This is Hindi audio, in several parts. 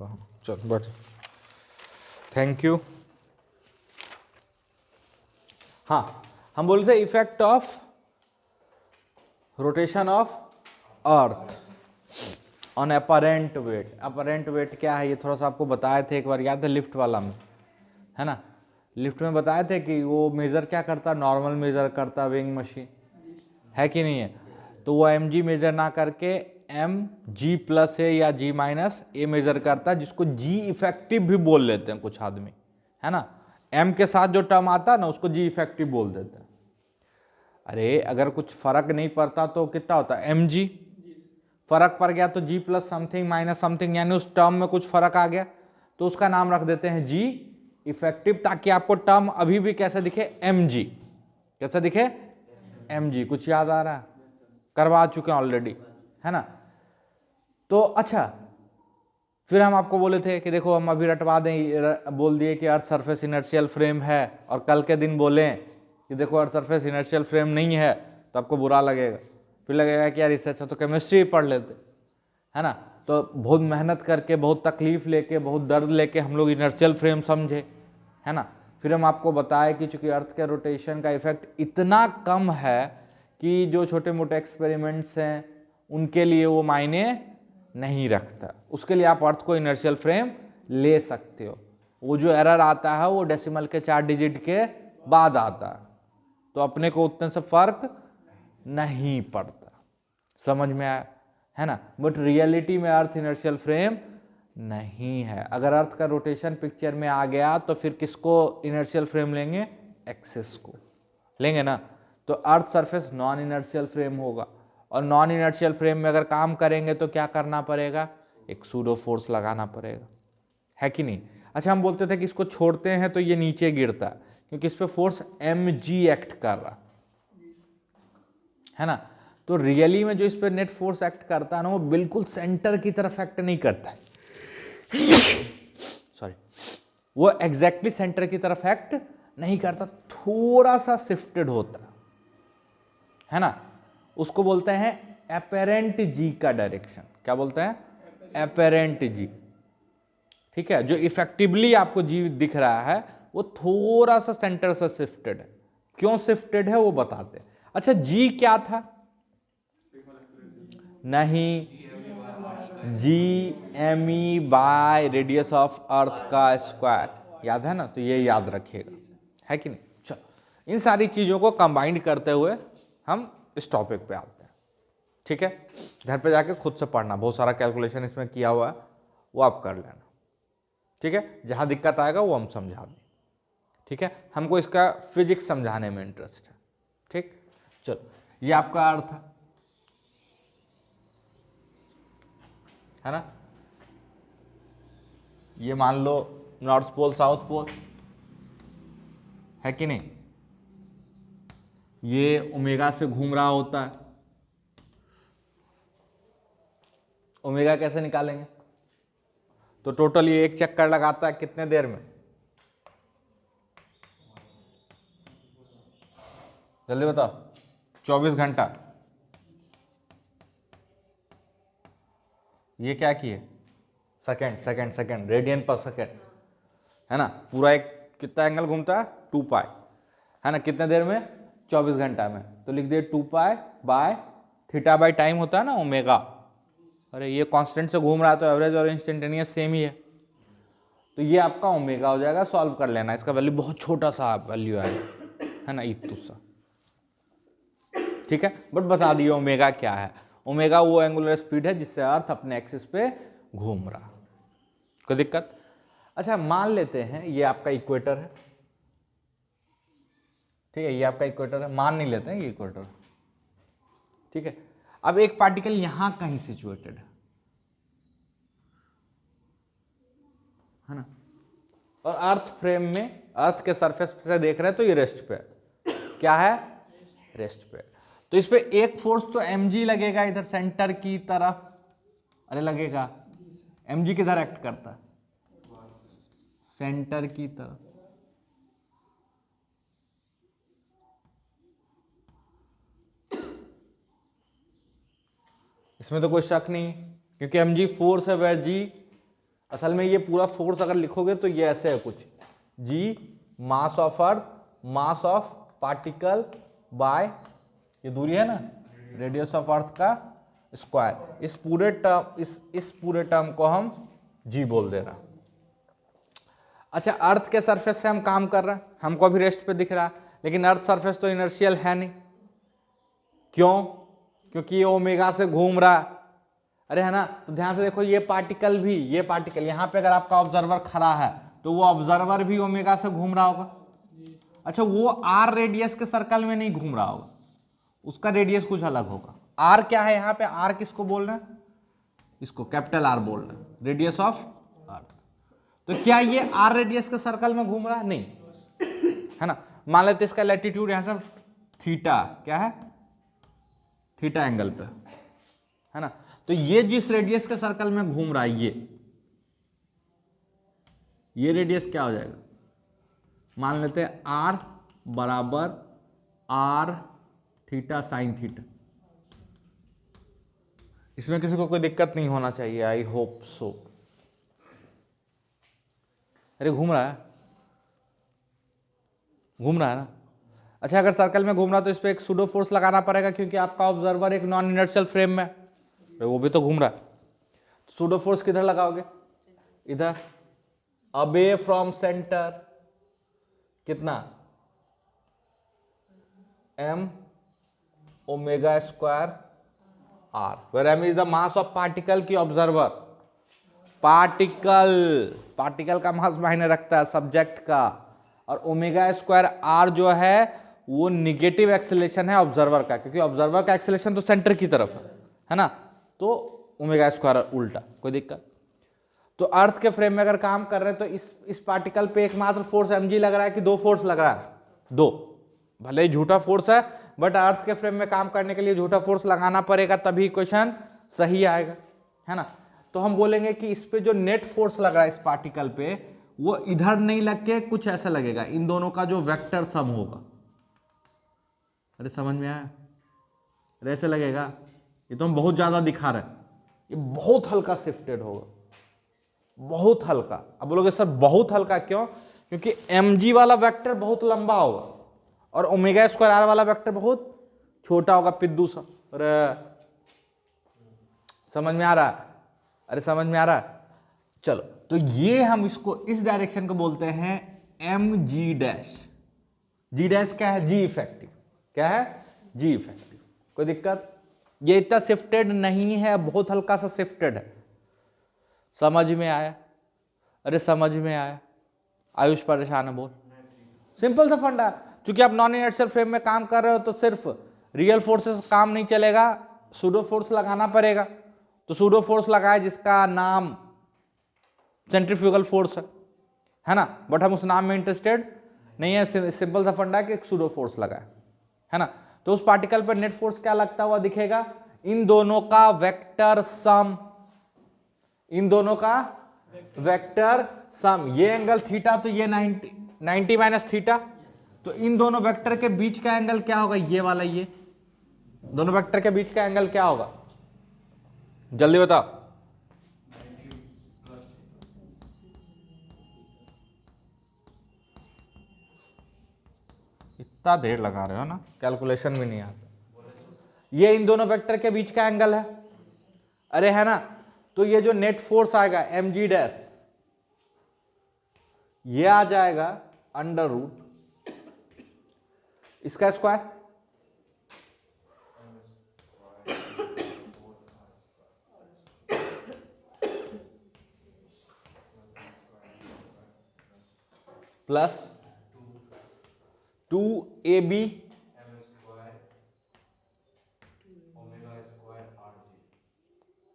होगा। चलो बट थैंक यू। हाँ, हम बोलते हैं effect of rotation of earth on apparent wait. Apparent wait क्या है ये थोड़ा सा आपको बताए थे एक बार, याद है लिफ्ट वाला में, है ना। लिफ्ट में बताए थे कि वो मेज़र क्या करता, नॉर्मल मेज़र करता विंग मशीन, है कि नहीं है। तो वो एम जी मेज़र ना करके एम जी प्लस ए या जी माइनस ए मेज़र करता, जिसको जी इफेक्टिव भी बोल लेते हैं कुछ आदमी, है ना। एम के साथ जो टर्म आता है ना उसको जी इफेक्टिव बोल देते हैं। अरे अगर कुछ फर्क नहीं पड़ता तो कितना होता है एम जी, फर्क पड़ गया तो जी प्लस समथिंग माइनस समथिंग, यानी उस टर्म में कुछ फर्क आ गया तो उसका नाम रख देते हैं जी इफेक्टिव, ताकि आपको टर्म अभी भी कैसे दिखे, एम जी, कैसे दिखे, एम जी। कुछ याद आ रहा है, करवा चुके हैं ऑलरेडी, है ना। तो अच्छा, फिर हम आपको बोले थे कि देखो हम अभी रटवा दें, बोल दिए कि अर्थ सरफेस इनर्शियल फ्रेम है, और कल के दिन बोलें कि देखो अर्थ सरफेस इनर्शियल फ्रेम नहीं है, तो आपको बुरा लगेगा, फिर लगेगा कि यार इससे अच्छा तो केमिस्ट्री पढ़ लेते, है ना। तो बहुत मेहनत करके, बहुत तकलीफ लेके, बहुत दर्द लेके हम लोग इनर्शियल फ्रेम समझे, है ना। फिर हम आपको बताए कि चूंकि अर्थ के रोटेशन का इफेक्ट इतना कम है कि जो छोटे मोटे एक्सपेरिमेंट्स हैं उनके लिए वो मायने नहीं रखता, उसके लिए आप अर्थ को इनर्शियल फ्रेम ले सकते हो। वो जो एरर आता है वो डेसिमल के 4 डिजिट के बाद आता है, तो अपने को उतने से फर्क नहीं पड़ता, समझ में आया, है ना। बट रियलिटी में अर्थ इनर्शियल फ्रेम नहीं है। अगर अर्थ का रोटेशन पिक्चर में आ गया तो फिर किसको इनर्शियल फ्रेम लेंगे, एक्सिस को लेंगे ना। तो earth surface non inertial frame होगा, और नॉन इनर्शियल फ्रेम में अगर काम करेंगे तो क्या करना पड़ेगा, एक सूडो फोर्स लगाना पड़ेगा, है कि नहीं। अच्छा, हम बोलते थे कि इसको छोड़ते हैं तो ये नीचे गिरता है, क्योंकि इस पे फोर्स एम जी एक्ट कर रहा है ना। तो रियली में जो इस पे नेट फोर्स एक्ट करता है ना, वो बिल्कुल सेंटर की तरफ एक्ट नहीं करता है सॉरी, वो एग्जैक्टली सेंटर की तरफ एक्ट नहीं करता, थोड़ा सा शिफ्टेड होता है ना। उसको बोलते हैं एपेरेंट जी का डायरेक्शन। क्या बोलते हैं, एपेरेंट जी, ठीक है। जो इफेक्टिवली आपको जी दिख रहा है वो थोड़ा सा सेंटर से शिफ्टेड है। क्यों शिफ्टेड है वो बताते हैं। अच्छा, जी क्या था, नहीं, G M E by radius of earth का स्क्वायर, याद है ना। तो ये याद रखिएगा, है कि नहीं। चलो, इन सारी चीजों को कंबाइंड करते हुए हम इस टॉपिक पे आते हैं, ठीक है। घर पे जाके खुद से पढ़ना, बहुत सारा कैलकुलेशन इसमें किया हुआ है, वो आप कर लेना, ठीक है। जहां दिक्कत आएगा वो हम समझा दें, ठीक है। हमको इसका फिजिक्स समझाने में इंटरेस्ट है, ठीक। चलो, ये आपका अर्थ है ना। ये मान लो नॉर्थ पोल साउथ पोल, है कि नहीं। ये ओमेगा से घूम रहा होता है, ओमेगा कैसे निकालेंगे, तो टोटल ये एक चक्कर लगाता है कितने देर में, जल्दी बताओ, 24 घंटा। ये क्या किए, सेकेंड सेकेंड सेकेंड, रेडियन पर सेकेंड, है ना। पूरा एक कितना एंगल घूमता है, 2 पाई, है ना। कितने देर में, 24 घंटा में। तो लिख दिए 2 pi by theta by time होता है ना ओमेगा। अरे ये कांस्टेंट से घूम रहा है तो एवरेज और इंस्टेंटेनियस सेम ही है, तो ये आपका ओमेगा हो जाएगा। सॉल्व कर लेना, इसका वैल्यू बहुत छोटा सा वैल्यू है ना, इतु सा, ठीक है। बट बता दिए ओमेगा क्या है। ओमेगा वो एंगुलर स्पीड है जिससे अर्थ अपने एक्सिस पे घूम रहा, कोई दिक्कत। अच्छा, मान लेते हैं ये आपका इक्वेटर है, ठीक है। ये आपका इक्वेटर है, मान नहीं लेते हैं ये इक्वेटर, ठीक है। अब एक पार्टिकल यहां कहीं सिचुएटेड है ना, और अर्थ फ्रेम में अर्थ के सरफेस से देख रहे हैं तो ये रेस्ट पे क्या है, रेस्ट पे। तो इस पे एक फोर्स तो mg लगेगा इधर सेंटर की तरफ, अरे लगेगा, mg किधर एक्ट करता है, सेंटर की तरफ। इसमें तो कोई शक नहीं है, क्योंकि mg फोर्स है वेयर g असल में ये पूरा फोर्स अगर लिखोगे तो ये ऐसे है कुछ, G mass of earth, mass of particle by ये दूरी है ना, रेडियस ऑफ अर्थ का स्क्वायर। इस पूरे टर्म को हम जी बोल दे रहा। अच्छा, अर्थ के सरफेस से हम काम कर रहे हैं, हमको अभी रेस्ट पे दिख रहा है, लेकिन अर्थ सरफेस तो इनर्शियल है नहीं। क्यों? क्योंकि ये ओमेगा से घूम रहा है। अरे है ना, तो ध्यान से देखो, ये पार्टिकल यहाँ पे अगर आपका ऑब्जर्वर खड़ा है तो वो ऑब्जर्वर भी ओमेगा से घूम रहा होगा। अच्छा, वो आर रेडियस के सर्कल में नहीं घूम रहा होगा, उसका रेडियस कुछ अलग होगा। आर क्या है यहाँ पे? आर किसको बोल रहे हैं? इसको कैपिटल आर बोल रहे हैं, रेडियस ऑफ अर्थ। तो क्या ये आर रेडियस के सर्कल में घूम रहा है? नहीं, है ना। मान लेते इसका लैटिट्यूड यहां से थीटा, क्या है? थीटा एंगल पे, है ना। तो ये जिस रेडियस के सर्कल में घूम रहा है, ये रेडियस क्या हो जाएगा? मान लेते हैं आर बराबर आर थीटा साइन थीटा। इसमें किसी को कोई दिक्कत नहीं होना चाहिए, आई होप सो। अरे घूम रहा है ना। अच्छा, अगर सर्कल में घूम रहा तो इस पर एक सूडो फोर्स लगाना पड़ेगा, क्योंकि आपका ऑब्जर्वर एक नॉन इनर्शियल फ्रेम में, वो भी तो घूम रहा है। सूडो फोर्स किधर लगाओगे? इधर, अवे फ्रॉम सेंटर। कितना? m omega square r, where m is the mass of particle की ऑब्जर्वर। पार्टिकल का मास मायने रखता है सब्जेक्ट का, और ओमेगा स्क्वायर r जो है वो निगेटिव एक्सेलेरेशन है ऑब्जर्वर का, क्योंकि ऑब्जर्वर का एक्सेलेरेशन तो सेंटर की तरफ है ना। तो ओमेगा स्क्वायर उल्टा, कोई दिक्कत? तो अर्थ के फ्रेम में अगर काम कर रहे हैं तो इस पार्टिकल पे एकमात्र फोर्स mg लग रहा है कि दो फोर्स लग रहा है? दो। भले ही झूठा फोर्स है, बट अर्थ के फ्रेम में काम करने के लिए झूठा फोर्स लगाना पड़ेगा, तभी क्वेश्चन सही आएगा, है ना। तो हम बोलेंगे कि इस पे जो नेट फोर्स लग रहा है इस पार्टिकल पे, वो इधर नहीं लग के कुछ ऐसा लगेगा, इन दोनों का जो वेक्टर सम होगा। अरे समझ में आया? अरे ऐसे लगेगा, ये तो हम बहुत ज्यादा दिखा रहे हैं, ये बहुत हल्का शिफ्टेड होगा, बहुत हल्का। अब बोलोगे सर बहुत हल्का क्यों? क्योंकि mg वाला वेक्टर बहुत लंबा होगा और ओमेगा स्क्वायर आर वाला वेक्टर बहुत छोटा होगा, पिद्दू सा। अरे समझ में आ रहा है? अरे समझ में आ रहा है? चलो, तो ये हम इसको, इस डायरेक्शन को बोलते हैं mg डैश। जी डैश क्या है? जी इफेक्टिव। क्या है? जी इफेक्टिव। कोई दिक्कत? ये इतना शिफ्टेड नहीं है, बहुत हल्का सा शिफ्टेड है। समझ में आया? अरे समझ में आया? आयुष परेशान है, बोल। सिंपल सा फंडा, चूंकि आप नॉन इनर्शियल फ्रेम में काम कर रहे हो तो सिर्फ रियल फोर्सेस काम नहीं चलेगा, सूडो फोर्स लगाना पड़ेगा। तो सूडो फोर्स लगाए जिसका नाम सेंट्रीफ्यूगल फोर्स है ना, बट हम उस नाम में इंटरेस्टेड नहीं है। सिंपल सा फंडा है कि सूडो फोर्स लगाए, है ना। तो उस पार्टिकल पर नेट फोर्स क्या लगता हुआ दिखेगा? इन दोनों का वेक्टर सम, इन दोनों का वेक्टर सम। ये एंगल थीटा, तो ये 90 माइनस थीटा, तो इन दोनों वेक्टर के बीच का एंगल क्या होगा? ये वाला, ये दोनों वेक्टर के बीच का एंगल क्या होगा? जल्दी बताओ। इतना देर लगा रहे हो ना, कैलकुलेशन भी नहीं आता। ये इन दोनों वेक्टर के बीच का एंगल है, अरे है ना। तो ये जो नेट फोर्स आएगा mg डैश, ये आ जाएगा अंडर रूट इसका square, plus 2ab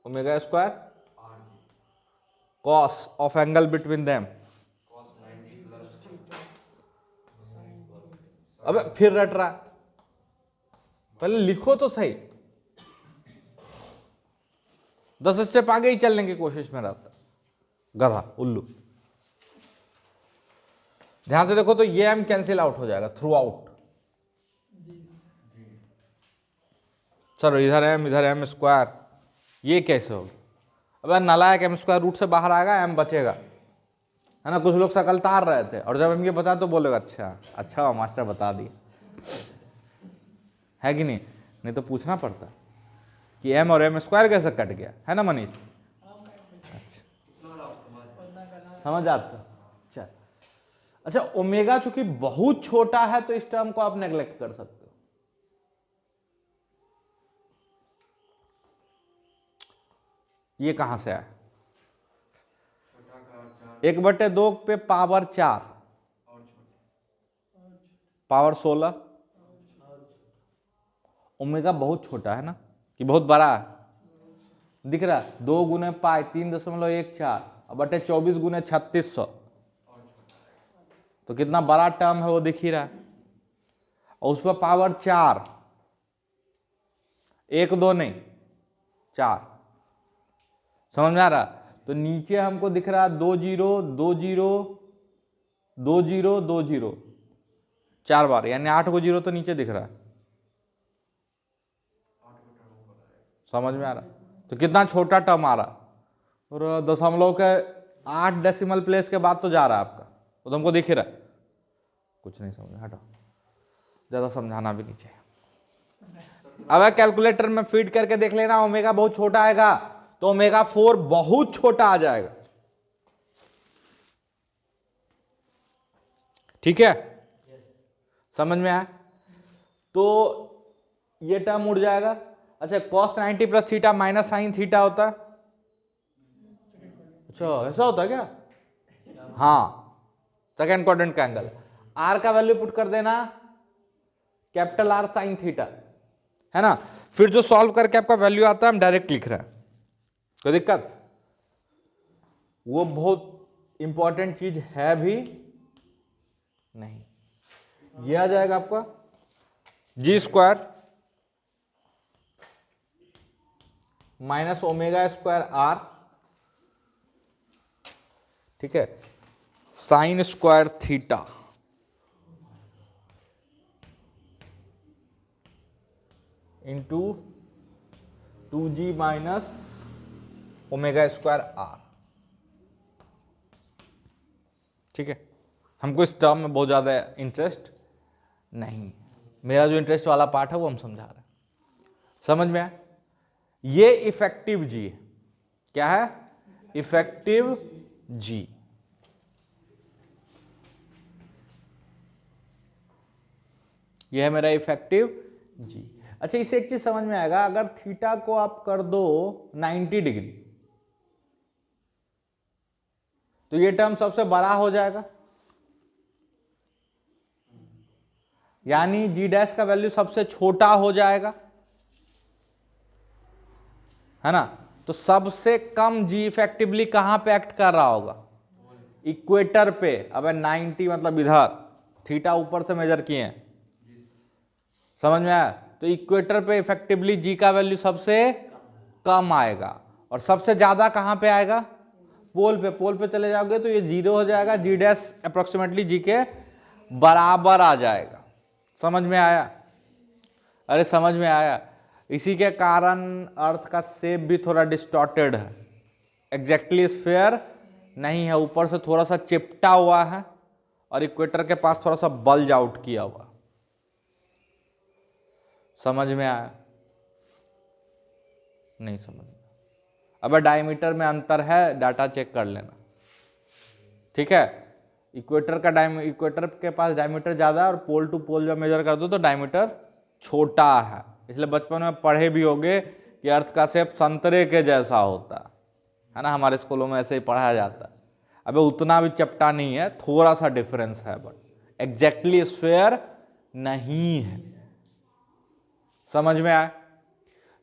omega square cos of angle between them. अबे फिर रट रहा, पहले लिखो तो सही। 10 स्टेप आगे ही चलने की कोशिश में रहता, गधा उल्लू। ध्यान से देखो तो ये एम कैंसिल आउट हो जाएगा थ्रू आउट। सर इधर एम स्क्वायर, ये कैसे होगा? अब नालायक m स्क्वायर रूट से बाहर आएगा, m बचेगा, है ना। कुछ लोग शकल तार रहे थे और जब हम ये बता तो बोलेगा अच्छा मास्टर बता दिए, है कि नहीं। नहीं तो पूछना पड़ता कि m और m स्क्वायर कैसे कट गया, है ना मनीष। समझ आता। अच्छा ओमेगा चूंकि बहुत छोटा है तो इस टर्म को आप नेग्लेक्ट कर सकते हो। ये कहां से आया, 1/2 पे पावर 4 पावर 16। ओमेगा बहुत छोटा है ना कि बहुत बड़ा है, दिख रहा है 2 गुने पाई 3.14 बटे 24 गुने 3600, तो कितना बड़ा टर्म है वो दिख ही रहा है। और उस पर पावर 4, 1 2 नहीं 4, समझ में आ रहा। तो नीचे हमको दिख रहा है 2 0 2 0 2 0 2 0 4 बार, यानी 8 को 0 तो नीचे दिख रहा है, समझ में आ रहा। तो कितना छोटा टर्म आ रहा, और दशमलव के 8 डेसिमल प्लेस के बाद तो जा रहा है आपका, वो तो हमको दिख ही रहा है। कुछ नहीं समझ, हटो, ज्यादा समझाना भी नहीं चाहिए। अब कैलकुलेटर में फीड करके देख लेना, ओमेगा बहुत छोटा आएगा तो ओमेगा 4 बहुत छोटा आ जाएगा, ठीक है। समझ में आया। तो ये टर्म उड़ जाएगा। अच्छा cos 90 plus theta minus sine theta होता है, अच्छा ऐसा होता है क्या। हाँ, सेकेंड क्वाड्रेंट का एंगल। आर का वैल्यू पुट कर देना कैपिटल आर साइन थीटा, है ना। फिर जो सॉल्व करके आपका वैल्यू आता है हम डायरेक्ट लिख रहे हैं, कोई दिक्कत। वो बहुत इंपॉर्टेंट चीज है भी नहीं। ये आ जाएगा आपका G square minus omega square R, ठीक है, sine square theta into 2g minus omega square R, ठीक है। हमको इस टर्म में बहुत ज्यादा इंटरेस्ट नहीं, मेरा जो इंटरेस्ट वाला पार्ट है वो हम समझा रहे हैं, समझ में आया। ये इफेक्टिव जी है, क्या है, इफेक्टिव जी। ये है मेरा इफेक्टिव जी। अच्छा इससे एक चीज समझ में आएगा, अगर थीटा को आप कर दो 90 डिग्री तो ये टर्म सबसे बड़ा हो जाएगा, यानी जी डैश का वैल्यू सबसे छोटा हो जाएगा, है ना। तो सबसे कम जी इफेक्टिवली कहां पे एक्ट कर रहा होगा, इक्वेटर पे। अब 90 मतलब इधर, थीटा ऊपर से मेजर किए हैं, समझ में आया। तो इक्वेटर पे इफेक्टिवली जी का वैल्यू सबसे कम आएगा, और सबसे ज्यादा कहां पे आएगा, पोल पे। पोल पे चले जाओगे तो ये 0 हो जाएगा, जी डैश अप्रोक्सीमेटली जी के बराबर आ जाएगा, समझ में आया। अरे समझ में आया। इसी के कारण अर्थ का शेप भी थोड़ा डिस्टॉर्टेड है, एग्जैक्टली स्फेयर नहीं है, ऊपर से थोड़ा सा चिपटा हुआ है और इक्वेटर के पास थोड़ा सा बल्ज आउट किया हुआ, समझ में आया, नहीं समझ में। अब डायमीटर में अंतर है, डाटा चेक कर लेना, ठीक है। इक्वेटर के पास डायमीटर ज्यादा है और पोल टू पोल जब मेजर कर दो तो डायमीटर छोटा है, इसलिए बचपन में पढ़े भी होगे कि अर्थ का शेप संतरे के जैसा होता है ना, हमारे स्कूलों में ऐसे ही पढ़ाया जाता है। अबे उतना भी चपटा नहीं है, थोड़ा सा डिफरेंस है, बट एग्जैक्टली स्फेयर नहीं है, समझ में आया,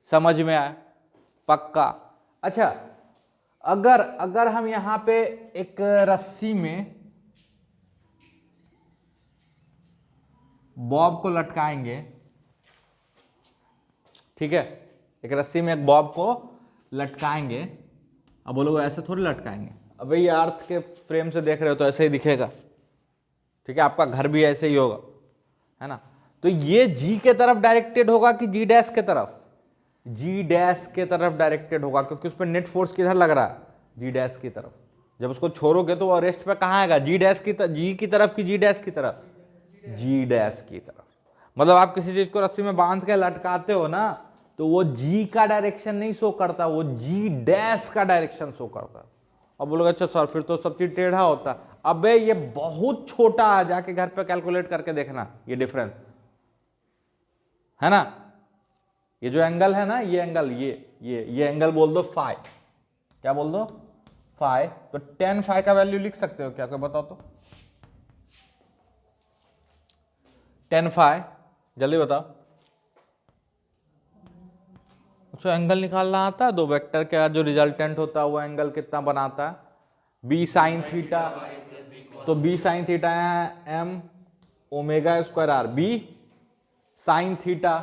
समझ में आया, पक्का। अच्छा अगर हम यहां पे एक रस्सी में बॉब को लटकाएंगे, ठीक है, एक रस्सी में एक बॉब को लटकाएंगे, अब बोलोगे ऐसे थोड़ी लटकाएंगे, अब ये अर्थ के फ्रेम से देख रहे हो तो ऐसे ही दिखेगा, ठीक है, आपका घर भी ऐसे ही होगा, है ना। तो ये जी के तरफ डायरेक्टेड होगा कि जी डैश के तरफ, जी डैश के तरफ डायरेक्टेड होगा, क्योंकि उस पर नेट फोर्स किधर लग रहा है, जी डैश की तरफ। जब उसको छोड़ोगे तो वो रेस्ट पे कहाँ आएगा, जी डैश की जी की तरफ की जी डैश की तरफ, जी डैश की तरफ। मतलब आप किसी चीज को रस्सी में बांध के लटकाते हो ना, तो वो जी का डायरेक्शन नहीं शो करता, वो जी डैश का डायरेक्शन शो करता। अब बोलोगे अच्छा सर फिर तो सब चीज टेढ़ा होता। अबे ये बहुत छोटा है, जाके घर पे कैलकुलेट करके देखना ये डिफरेंस है ना। ये जो एंगल है ना, ये एंगल, ये एंगल बोल दो फाई, क्या बोल दो, फाई। तो tan फाई का वैल्यू लिख सकते हो क्या, कोई बताओ तो, tan फाई जल्दी बताओ। अच्छा एंगल निकालना आता है, दो वेक्टर का जो रिजल्टेंट होता है वो एंगल कितना बनाता है, बी साइन थीटा। तो बी साइन थीटा है M omega square R, B sine theta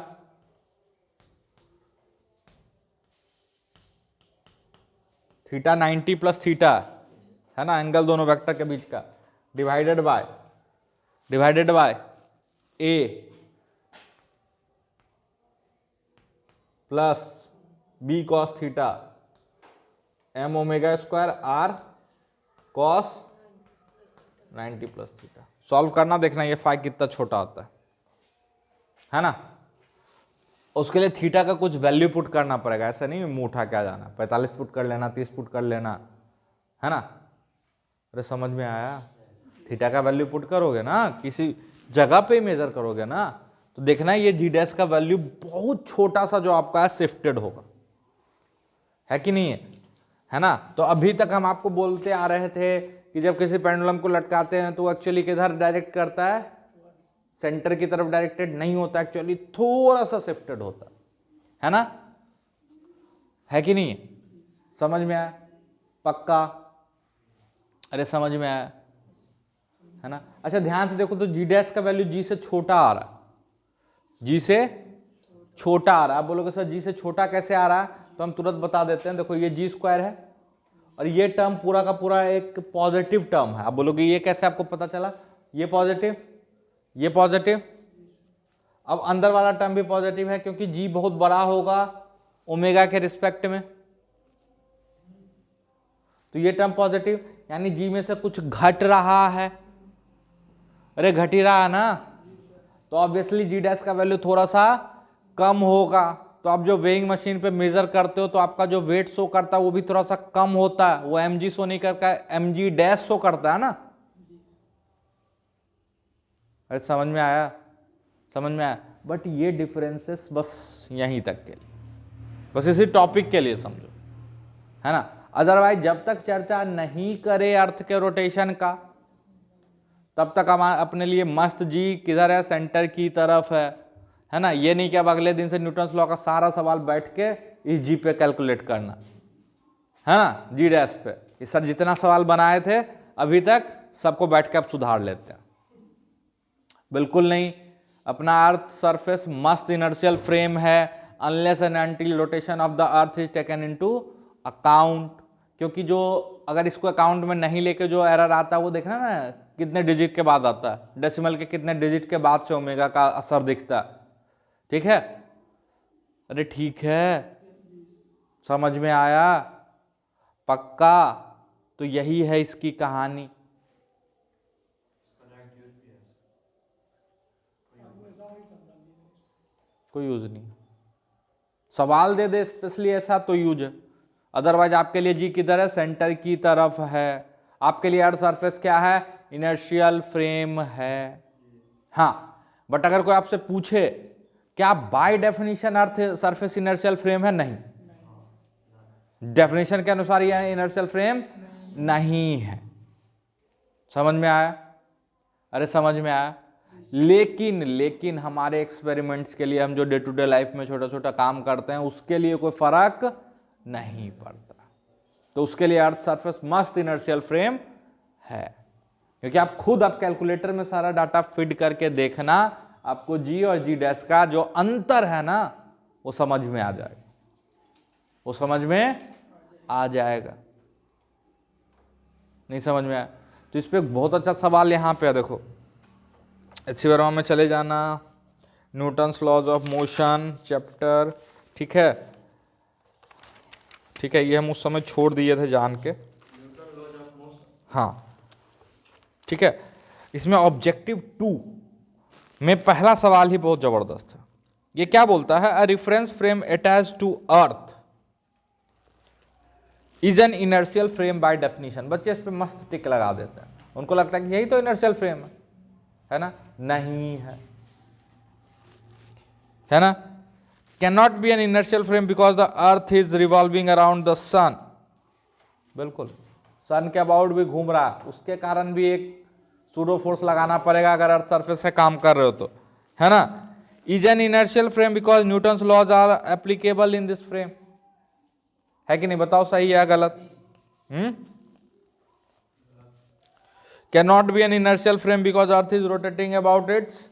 theta 90 plus theta है ना, एंगल दोनों वेक्टर के बीच का, divided by A plus B cos theta M omega square R cos 90 plus theta. Solve करना, देखना ये फाई कितना छोटा होता है ना। उसके लिए थीटा का कुछ वैल्यू पुट करना पड़ेगा, ऐसा नहीं मुंह उठा के आ जाना, 45 पुट कर लेना, 30 पुट कर लेना, है ना। अरे समझ में आया, थीटा का वैल्यू पुट करोगे ना, किसी जगह पे मेजर करोगे ना, तो देखना ये जी डैश का वैल्यू बहुत छोटा सा जो आपका है शिफ्टेड होगा, है कि नहीं है ना। तो अभी तक हम आपको बोलते आ रहे थे कि जब किसी पेंडुलम को लटकाते हैं तो एक्चुअली किधर डायरेक्ट करता है, सेंटर की तरफ डायरेक्टेड नहीं होता, एक्चुअली थोड़ा सा शिफ्टेड होता है ना, है कि नहीं, समझ में आया, पक्का, अरे समझ में आया है ना। अच्छा ध्यान से देखो तो जी डैश का वैल्यू जी से छोटा आ रहा है, जी से छोटा आ रहा है। बोलोगे सर जी से छोटा कैसे आ रहा है, तो हम तुरंत बता देते हैं। देखो ये जी स्क्वायर है और ये टर्म पूरा का पूरा एक पॉजिटिव टर्म है। आप बोलोगे ये कैसे आपको पता चला, ये पॉजिटिव, ये पॉजिटिव, अब अंदर वाला टर्म भी पॉजिटिव है क्योंकि जी बहुत बड़ा होगा ओमेगा के रिस्पेक्ट में, तो ये टर्म पॉजिटिव, यानी जी में से कुछ घट रहा है, अरे घट ही रहा है ना, तो ऑब्वियसली जी डैश का वैल्यू थोड़ा सा कम होगा। तो आप जो वेइंग मशीन पे मेजर करते हो तो आपका जो वेट शो करता है वो भी थोड़ा सा कम होता है, वो एम जी शो नहीं करता, एम जी डैश शो करता है ना। अरे समझ में आया, समझ में आया। बट ये डिफरेंसेस बस यहीं तक के लिए, बस इसी टॉपिक के लिए समझो, है ना। अदरवाइज जब तक चर्चा नहीं करे अर्थ के रोटेशन का तब तक हम अपने लिए मस्त जी किधर है, सेंटर की तरफ है ना। ये नहीं कि अब अगले दिन से न्यूटन्स लॉ का सारा सवाल बैठ के इस जी पे कैलकुलेट करना, है ना, जी डैश पे। ये सर जितना सवाल बनाए थे अभी तक सबको बैठ के अब सुधार लेते हैं, बिल्कुल नहीं। अपना अर्थ सरफेस मस्त इनर्शियल फ्रेम है, unless and until rotation of the earth is taken into account. क्योंकि जो अगर इसको अकाउंट में नहीं लेके जो एरर आता है वो देखना ना कितने डिजिट के बाद आता है, डेसिमल के कितने डिजिट के बाद से ओमेगा का असर दिखता है, ठीक है। अरे ठीक है, समझ में आया, पक्का। तो यही है इसकी कहानी। कोई यूज नहीं, सवाल दे दे स्पेशली ऐसा तो यूज है, अदरवाइज आपके लिए जी किधर है, सेंटर की तरफ है। आपके लिए अर्थ सरफेस क्या है, इनर्शियल फ्रेम है, हाँ। बट अगर कोई आपसे पूछे क्या by definition earth surface inertial frame है, नहीं, डेफिनेशन के अनुसार यह इनर्शियल फ्रेम नहीं है। समझ में आया, अरे समझ में आया। लेकिन हमारे एक्सपेरिमेंट्स के लिए हम जो डे टू डे लाइफ में छोटा छोटा काम करते हैं उसके लिए कोई फर्क नहीं पड़ता, तो उसके लिए अर्थ सरफेस मस्त इनर्शियल फ्रेम है। क्योंकि आप खुद आप कैलकुलेटर में सारा डाटा फीड करके देखना, आपको जी और जी डैश का जो अंतर है ना वो समझ में आ जाएगा, वो समझ में आ जाएगा। नहीं समझ में आया तो इस पे बहुत अच्छा सवाल यहाँ पे है, देखो एच वर्मा में चले जाना, Newton's laws of motion chapter, ठीक है, ठीक है, ये हम उस समय छोड़ दिए थे जान के। हाँ ठीक है, इसमें ऑब्जेक्टिव 2 में पहला सवाल ही बहुत जबरदस्त है। ये क्या बोलता है, a reference frame attach to earth is an inertial frame by definition. बच्चे इस पे मस्त टिक लगा देते हैं, उनको लगता है कि यही तो इनर्शियल फ्रेम है ना, नहीं है ना। Can not be an inertial frame because the earth is revolving around the sun. बिल्कुल, सन के अबाउट भी घूम रहा है, उसके कारण भी एक सूडो फोर्स लगाना पड़ेगा अगर अर्थ सरफेस से काम कर रहे हो तो, है ना। Is an inertial frame because Newton's laws are applicable in this frame, है कि नहीं, बताओ सही है गलत। Can not be an inertial frame because earth is rotating about its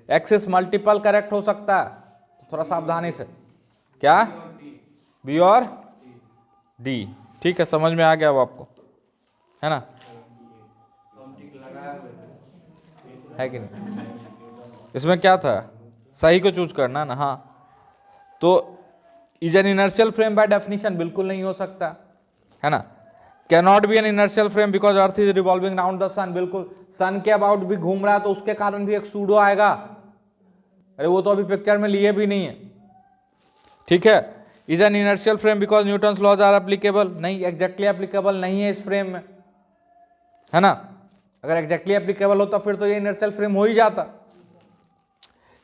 axis. Multiple correct हो सकता है, तो थोड़ा सावधानी से। क्या, बी और डी, ठीक है, समझ में आ गया वो आपको, है ना, है कि नहीं। इसमें क्या था, सही को चूज करना ना। हाँ, तो is an inertial frame by definition बिल्कुल नहीं हो सकता, है ना। Can not be an inertial frame because earth is revolving round the sun, बिल्कुल, सन के अबाउट भी घूम रहा है तो उसके कारण भी एक सूडो आएगा। अरे वो तो अभी पिक्चर में लिए भी नहीं है, ठीक है। Is an inertial frame because Newton's laws are applicable, नहीं, एग्जैक्टली एप्लीकेबल नहीं है इस फ्रेम में, है ना। अगर एग्जैक्टली एप्लीकेबल होता फिर तो ये इनर्शियल फ्रेम हो ही जाता।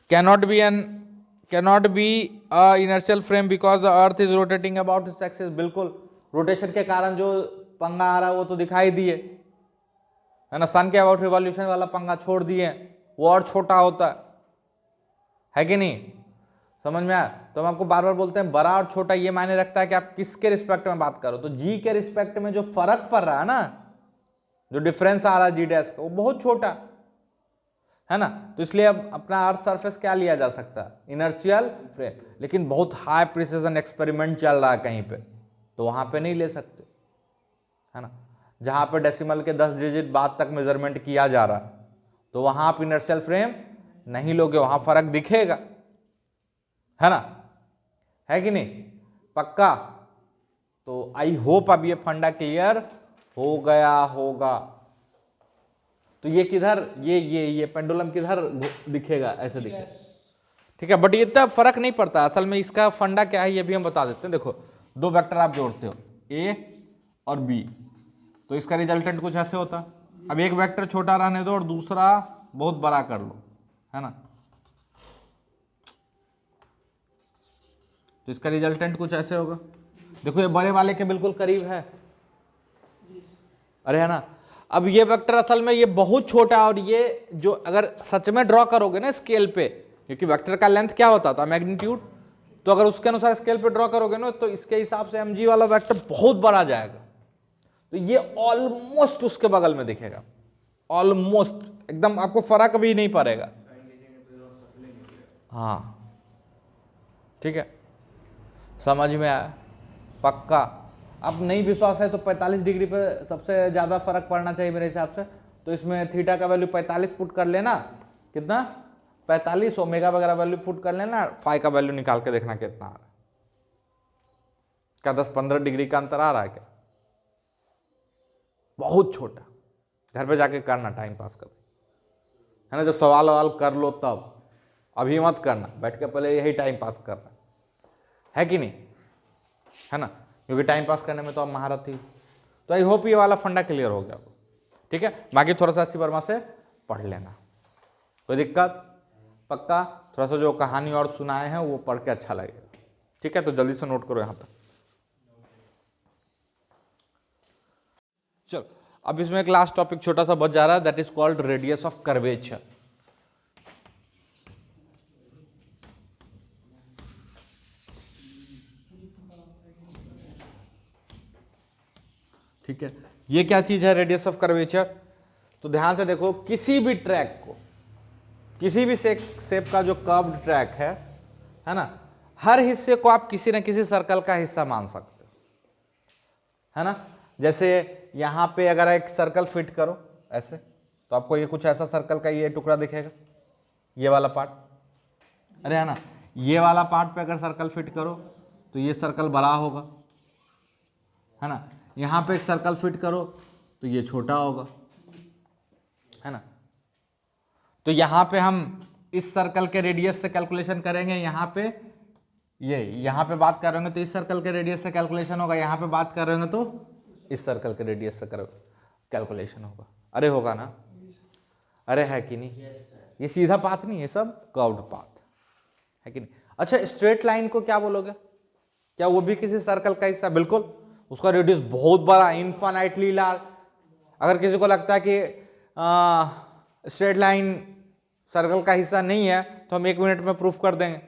Cannot be a inertial frame because the earth is rotating about its axis, बिल्कुल, रोटेशन के कारण जो पंगा आ रहा है वो तो दिखाई दिए, है ना। सन के अबाउट रिवॉल्यूशन वाला पंगा छोड़ दिए, वो और छोटा होता है कि नहीं, समझ में आया। तो हम आपको बार बार बोलते हैं बड़ा और छोटा ये मायने रखता है कि आप किसके रिस्पेक्ट में बात करो। तो जी के रिस्पेक्ट में जो फर्क पड़ रहा है ना, जो डिफरेंस आ रहा है जी डैश का, वो बहुत छोटा है ना। तो इसलिए अब अपना अर्थ सरफेस क्या लिया जा सकता है, इनर्शियल फ्रेम। लेकिन बहुत हाई प्रिसीजन एक्सपेरिमेंट चल रहा है कहीं पे, तो वहां पे नहीं ले सकते, है ना। जहां पे डेसिमल के 10 डिजिट बाद तक मेजरमेंट किया जा रहा है, तो वहां आप इनर्शियल फ्रेम नहीं लोगे, वहां फर्क दिखेगा, है ना, है कि नहीं, पक्का। तो आई होप अब ये फंडा क्लियर हो गया होगा। तो ये किधर, ये पेंडुलम किधर दिखेगा, ऐसे दिखेगा, ठीक है। बट ये इतना फर्क नहीं पड़ता असल में, इसका फंडा क्या है ये भी हम बता देते हैं। देखो, दो वेक्टर आप जोड़ते हो ए और बी, तो इसका रिजल्टेंट कुछ ऐसे होता है। अब एक वेक्टर छोटा रहने दो और दूसरा बहुत बड़ा कर लो, है ना, तो इसका रिजल्टेंट कुछ ऐसे होगा। देखो ये बड़े वाले के बिल्कुल करीब है, अरे है ना। अब ये वेक्टर असल में ये बहुत छोटा है, और ये जो अगर सच में ड्रॉ करोगे ना स्केल पे, क्योंकि वेक्टर का लेंथ क्या होता था, मैग्नीट्यूड, तो अगर उसके अनुसार स्केल पे ड्रॉ करोगे ना, तो इसके हिसाब से mg वाला वेक्टर बहुत बड़ा जाएगा। तो ये ऑलमोस्ट उसके बगल में दिखेगा, ऑलमोस्ट एकदम, आपको फर्क भी नहीं पड़ेगा। हाँ ठीक है, समझ में आया, पक्का। अब नहीं विश्वास है तो 45 डिग्री पे सबसे ज्यादा फर्क पड़ना चाहिए मेरे हिसाब से। तो इसमें थीटा का वैल्यू 45 पुट कर लेना, कितना 45, ओमेगा वगैरह वैल्यू पुट कर लेना, फाई का वैल्यू निकाल के देखना कितना आ रहा है। क्या 10-15 डिग्री का अंतर आ रहा है क्या, बहुत छोटा। घर पे जाके करना, टाइम पास कर, है ना, जब सवाल ववाल कर लो तब, अभी मत करना, बैठ के पहले यही टाइम पास करना, है कि नहीं, है ना, क्योंकि टाइम पास करने में तो आप महारत थी। तो आई होप ये वाला फंडा क्लियर हो गया, ठीक है। बाकी थोड़ा सा अस्सी वर्मा से पढ़ लेना, कोई दिक्कत, पक्का। थोड़ा सा जो कहानी और सुनाए हैं वो पढ़ के अच्छा लगेगा, ठीक है। तो जल्दी से नोट करो यहां तक। चलो, अब इसमें एक लास्ट टॉपिक छोटा सा बच जा रहा है, that is called radius of curvature. ठीक है, ये क्या चीज है रेडियस ऑफ कर्वेचर। तो ध्यान से देखो, किसी भी ट्रैक को, किसी भी शेप का जो कर्व्ड ट्रैक है ना, हर हिस्से को आप किसी न किसी सर्कल का हिस्सा मान सकते हो, है ना। जैसे यहां पे अगर एक सर्कल फिट करो ऐसे, तो आपको ये कुछ ऐसा सर्कल का ये टुकड़ा दिखेगा, ये वाला पार्ट, अरे है ना। ये वाला पार्ट पे अगर सर्कल फिट करो तो ये सर्कल बड़ा होगा, है ना। यहाँ पे एक सर्कल फिट करो तो ये छोटा होगा, है ना। तो यहाँ पे हम इस सर्कल के रेडियस से कैलकुलेशन करेंगे, यहाँ पे यहाँ पे बात कर रहे होंगे तो इस सर्कल के रेडियस से कैलकुलेशन होगा, यहाँ पे बात कर रहे होंगे तो इस सर्कल के रेडियस से कैलकुलेशन होगा। अरे होगा ना, अरे है कि नहीं? ये सीधा पाथ नहीं है, सब कर्व्ड पाथ है कि नहीं। अच्छा, स्ट्रेट लाइन को क्या बोलोगे? क्या वो भी किसी सर्कल का हिस्सा? बिल्कुल, उसका रेडियस बहुत बड़ा, इनफाइनाइटली लार्ज। अगर किसी को लगता है कि स्ट्रेट लाइन सर्कल का हिस्सा नहीं है तो हम 1 मिनट में प्रूफ कर देंगे।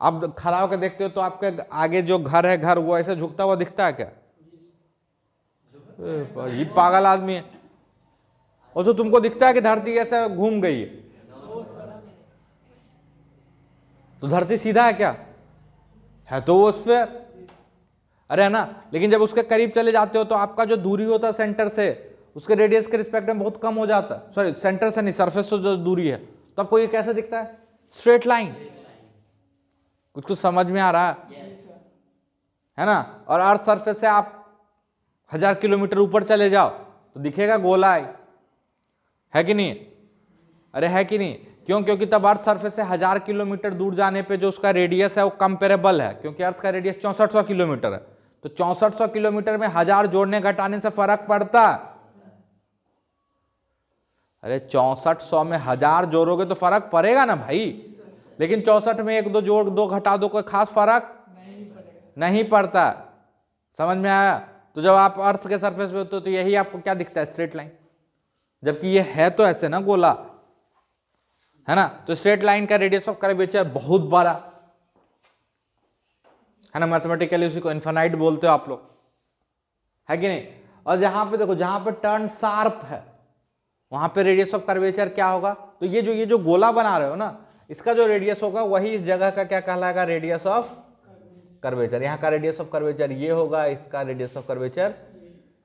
आप खड़ा होकर देखते हो तो आपके आगे जो घर है, घर वो ऐसे झुकता हुआ दिखता है क्या? ये पागल आदमी है। और जो तुमको दिखता है कि धरती ऐसे घूम गई है, तो धरती सीधा है क्या? है तो वो स्फीयर, अरे है ना। लेकिन जब उसके करीब चले जाते हो तो आपका जो दूरी होता है सेंटर से, उसके रेडियस के रिस्पेक्ट में बहुत कम हो जाता है। सॉरी, सेंटर से नहीं, सरफेस से जो दूरी है, तो आपको ये कैसे दिखता है? Straight line. कुछ समझ में आ रहा है? है ना। और अर्थ सरफेस से आप 1000 किलोमीटर ऊपर चले जाओ तो दिखेगा गोला है कि नहीं? अरे है कि नहीं? क्यों? क्योंकि तब अर्थ सरफेस से 1000 किलोमीटर दूर जाने पे जो उसका रेडियस है वो कंपेरेबल है, क्योंकि अर्थ का रेडियस 6400 किलोमीटर है। तो 6400 किलोमीटर में 1000 जोड़ने घटाने से फर्क पड़ता। अरे 6400 में 1000 जोड़ोगे तो फर्क पड़ेगा ना भाई, लेकिन 64 में 1 2 जोड़ 2 घटा दो, कोई खास फर्क नहीं पड़ता। समझ में आया? तो जब आप अर्थ के सरफेस पे होते हो तो यही आपको क्या दिखता है? Straight line. जबकि ये है तो ऐसे ना गोला, है ना। तो स्ट्रेट लाइन का रेडियस ऑफ कर्वेचर बहुत बड़ा है ना। मैथमेटिकली उसी को इनफाइनाइट बोलते हो आप लोग, है कि नहीं। और जहां पे देखो, जहां पे टर्न शार्प है वहां पे रेडियस ऑफ कर्वेचर क्या होगा? तो ये जो गोला बना रहे हो ना, इसका जो रेडियस होगा वही इस जगह का क्या कहलाएगा? Radius of curvature. यहाँ का रेडियस ऑफ कर्वेचर ये होगा, इसका रेडियस ऑफ कर्वेचर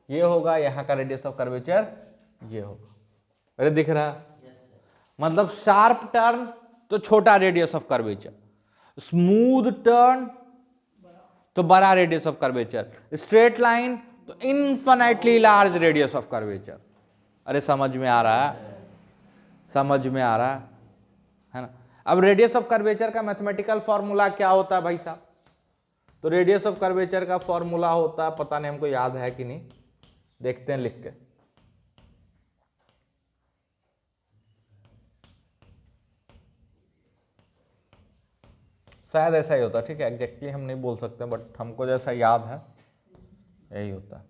ये होगा, यहाँ का रेडियस ऑफ कर्वेचर ये होगा। अरे दिख रहा? मतलब शार्प टर्न तो छोटा radius of curvature, smooth turn तो बड़ा radius of curvature, straight line तो infinitely large radius of curvature. अरे समझ में आ रहा है? समझ में आ रहा है ना। अब रेडियस ऑफ कर्वेचर का मैथमेटिकल फॉर्मूला क्या होता है भाई साहब? तो रेडियस ऑफ कर्वेचर का फॉर्मूला होता है, पता नहीं हमको याद है कि नहीं, देखते हैं लिख के। शायद ऐसा ही होता है, ठीक है, एग्जैक्टली हम नहीं बोल सकते, बट हमको जैसा याद है यही होता है,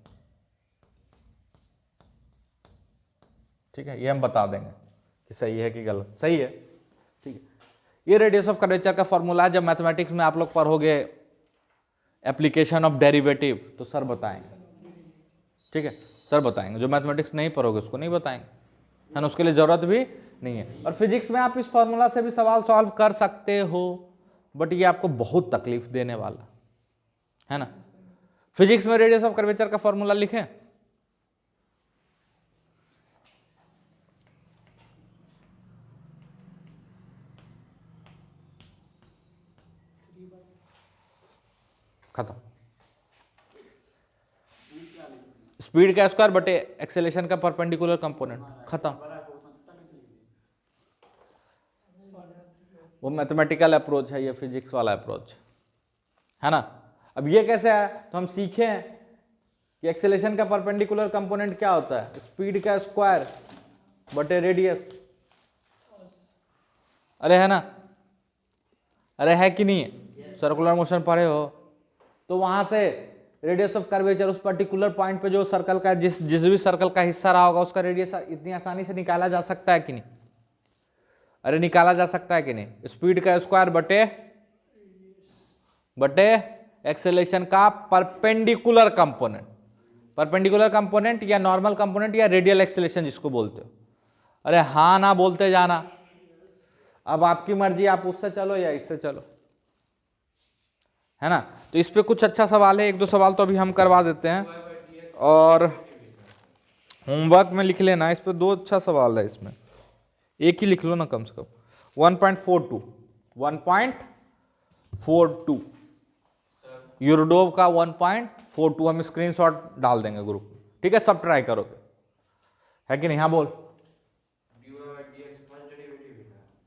ठीक है। ये हम बता देंगे कि सही है कि गलत। सही है, ठीक है। ये रेडियस ऑफ कर्वेचर का फॉर्मूला जब मैथमेटिक्स में आप लोग पढ़ोगे एप्लीकेशन ऑफ डेरिवेटिव तो सर बताएंगे, ठीक है, सर बताएंगे। जो मैथमेटिक्स नहीं पढ़ोगे उसको नहीं बताएंगे, है ना, उसके लिए जरूरत भी नहीं है। और फिजिक्स में आप इस फॉर्मूला से भी सवाल सॉल्व कर सकते हो, बट ये आपको बहुत तकलीफ देने वाला है ना। फिजिक्स में रेडियस ऑफ कर्वेचर का फॉर्मूला लिखें, खत्म। स्पीड का स्क्वायर बटे एक्सेलेरेशन का परपेंडिकुलर कंपोनेंट, खत्म। वो मैथमेटिकल अप्रोच है, ये फिजिक्स वाला अप्रोच है ना। अब ये कैसे है? तो हम सीखे हैं कि एक्सेलेरेशन का परपेंडिकुलर कंपोनेंट क्या होता है? स्पीड का स्क्वायर बटे रेडियस। अरे है ना, अरे है कि नहीं? सर्कुलर मोशन पढ़े हो तो वहां से रेडियस ऑफ कर्वेचर उस पर्टिकुलर पॉइंट पे जो सर्कल का जिस भी सर्कल का हिस्सा रहा होगा उसका रेडियस इतनी आसानी से निकाला जा सकता है कि नहीं? अरे निकाला जा सकता है कि नहीं? स्पीड का स्क्वायर बटे एक्सेलेरेशन का परपेंडिकुलर कंपोनेंट, परपेंडिकुलर कंपोनेंट या नॉर्मल कंपोनेंट या रेडियल एक्सेलेरेशन जिसको बोलते हो। अरे हाँ ना बोलते जाना, अब आपकी मर्जी, आप उससे चलो या इससे चलो, है ना। तो इस पे कुछ अच्छा सवाल है, 1 2 सवाल तो अभी हम करवा देते हैं और होमवर्क में लिख लेना। इस पे 2 अच्छा सवाल है, इसमें एक ही लिख लो ना कम से कम। 1.42 यूरोडोव का 1.42 4 2 हम स्क्रीनशॉट डाल देंगे ग्रुप में, ठीक है, सब ट्राई करोगे, है कि नहीं? हाँ बोल।